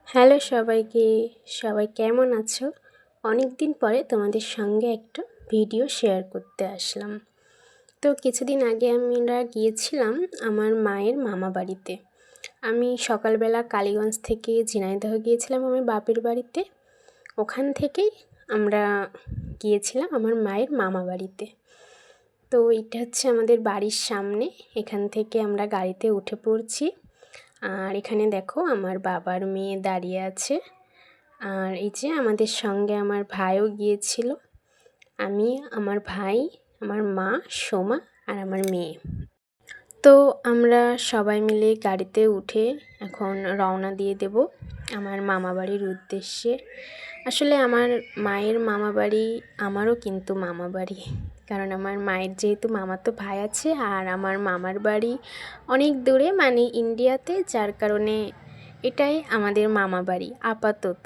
Hello সবাইকে, সবাই কেমন আছো? অনেক দিন পরে তোমাদের সঙ্গে একটা ভিডিও শেয়ার করতে আসলাম। তো কিছুদিন আগে আমরা গিয়েছিলাম আমার মায়ের মামা বাড়িতে। আমি সকালবেলা কালীগঞ্জ থেকে ঝিনাইদহ গিয়েছিলাম আমার বাপের বাড়িতে। ওখান থেকেই আমরা গিয়েছিলাম আমার মায়ের মামা বাড়িতে। তো এটা হচ্ছে আমাদের বাড়ির সামনে। এখান থেকে আমরা গাড়িতে উঠে পড়ছি। আর এখানে দেখো আমার বাবার মেয়ে দাঁড়িয়ে আছে। আর এই যে আমাদের সঙ্গে আমার ভাইও গিয়েছিল। আমি, আমার ভাই, আমার মা, সোমা আর আমার মেয়ে। তো আমরা সবাই মিলে গাড়িতে উঠে এখন রওনা দিয়ে দেব আমার মামা বাড়ির উদ্দেশ্যে। আসলে আমার মায়ের মামা বাড়ি আমারও কিন্তু মামা বাড়ি, কারণ আমার মায়ের যেহেতু মামাতো ভাই আছে আর আমার মামার বাড়ি অনেক দূরে, মানে ইন্ডিয়াতে, যার কারণে এটাই আমাদের মামা বাড়ি আপাতত।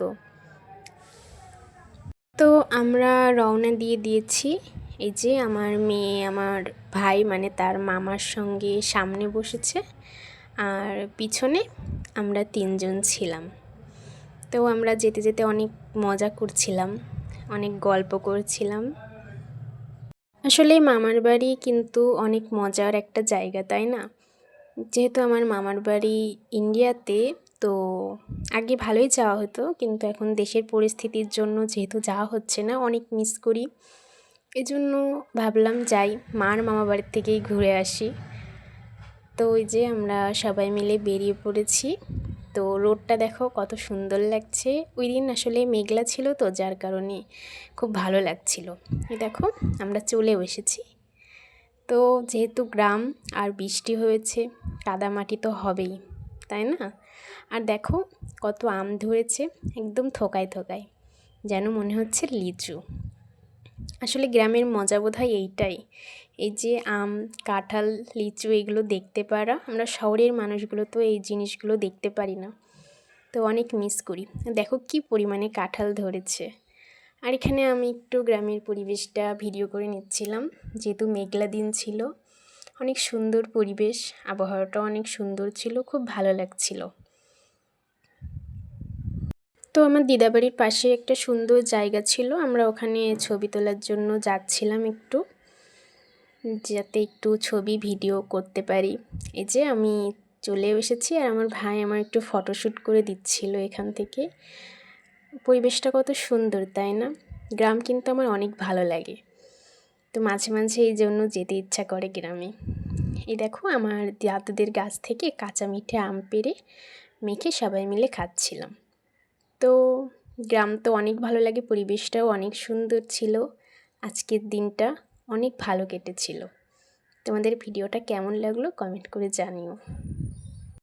তো আমরা রওনা দিয়ে দিয়েছি। এই যে আমার মেয়ে, আমার ভাই মানে তার মামার সঙ্গে সামনে বসেছে আর পিছনে আমরা তিনজন ছিলাম। তো আমরা যেতে যেতে অনেক মজা করছিলাম, অনেক গল্প করছিলাম। আসলে মামার বাড়ি কিন্তু অনেক মজার একটা জায়গা, তাই না? যেহেতু আমার মামার বাড়ি ইন্ডিয়াতে, তো আগে ভালোই যাওয়া হতো, কিন্তু এখন দেশের পরিস্থিতির জন্য যেহেতু যাওয়া হচ্ছে না, অনেক মিস করি। এজন্য ভাবলাম যাই, মার মামা বাড়ির থেকেই ঘুরে আসি। তো ওই যে আমরা সবাই মিলে বেরিয়ে পড়েছি। তো রোডটা দেখো কত সুন্দর লাগছে। ওই দিন আসলে মেঘলা ছিল, তো যার কারণে খুব ভালো লাগছিল। এই দেখো আমরা চলেও এসেছি। তো যেহেতু গ্রাম আর বৃষ্টি হয়েছে, কাদামাটি তো হবেই, তাই না? আর দেখো কত আম ধরেছে, একদম থোকায় থোকায়, যেন মনে হচ্ছে লিচু। আসলে গ্রামের মজা বোধহয় এইটাই, এই যে আম, কাঁঠাল, লিচু এগুলো দেখতে পারা। আমরা শহরের মানুষগুলো তো এই জিনিসগুলো দেখতে পারি না, তো অনেক মিস করি। দেখো কি পরিমাণে কাঁঠাল ধরেছে। আর এখানে আমি একটু গ্রামের পরিবেশটা ভিডিও করে নিচ্ছিলাম, যেহেতু মেঘলা দিন ছিল। অনেক সুন্দর পরিবেশ, আবহাওয়াটাও অনেক সুন্দর ছিল, খুব ভালো লাগছিল। তো আমার দিদাবাড়ির পাশে একটা সুন্দর জায়গা ছিল, আমরা ওখানে ছবি তোলার জন্য যাচ্ছিলাম একটু, যাতে একটু ছবি ভিডিও করতে পারি। এই যে আমি চলে এসেছি আর আমার ভাই আমার একটু ফটোশ্যুট করে দিচ্ছিল এখান থেকে। পরিবেশটা কত সুন্দর, তাই না? গ্রাম কিন্তু আমার অনেক ভালো লাগে, তো মাঝে মাঝে এই জন্য যেতে ইচ্ছা করে গ্রামে। এই দেখো আমার দাদুদের গাছ থেকে কাঁচা মিঠে আম পেড়ে মেখে সবাই মিলে খাচ্ছিলাম। তো গ্রাম তো অনেক ভালো লাগে, পরিবেশটাও অনেক সুন্দর ছিল। আজকের দিনটা অনেক ভালো কেটেছিল। তোমাদের ভিডিওটা কেমন লাগলো কমেন্ট করে জানিও।